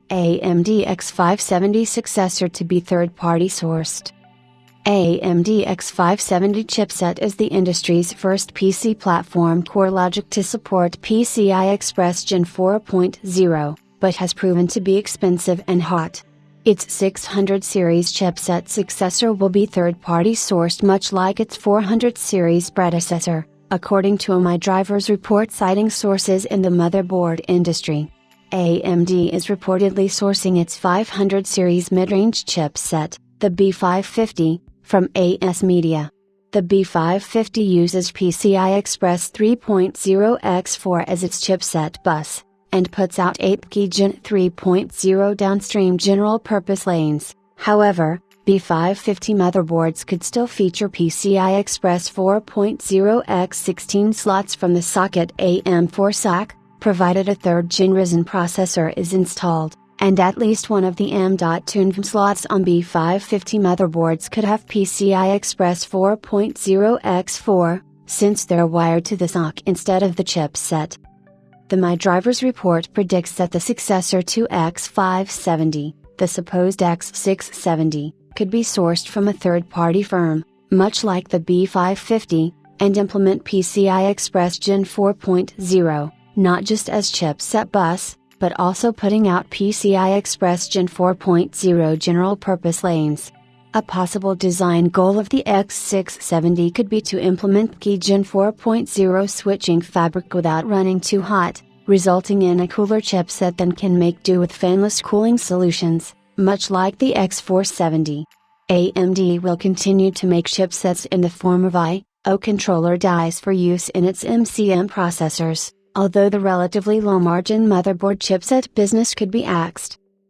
AMD X570 successor to be third-party sourced. AMD X570 chipset is the industry's first PC platform core logic to support PCI Express Gen 4.0, but has proven to be expensive and hot. Its 600 series chipset successor will be third-party sourced much like its 400 series predecessor, according to a MyDrivers report citing sources in the motherboard industry. AMD is reportedly sourcing its 500 series mid-range chipset, the B550, from AS Media. The B550 uses PCI Express 3.0 X4 as its chipset bus, and puts out 8G Gen 3.0 downstream general-purpose lanes. However, B550 motherboards could still feature PCI Express 4.0 X16 slots from the socket AM4 SoC, provided a third-gen Ryzen processor is installed, and at least one of the M.2 NVMe slots on B550 motherboards could have PCI Express 4.0 X4, since they're wired to the SoC instead of the chipset. The MyDrivers report predicts that the successor to X570, the supposed X670, could be sourced from a third-party firm, much like the B550, and implement PCI Express Gen 4.0, not just as chipset bus, but also putting out PCI Express Gen 4.0 general-purpose lanes. A possible design goal of the X670 could be to implement Key Gen 4.0 switching fabric without running too hot, resulting in a cooler chipset that can make do with fanless cooling solutions, much like the X470. AMD will continue to make chipsets in the form of I/O controller dies for use in its MCM processors, although the relatively low-margin motherboard chipset business could be axed.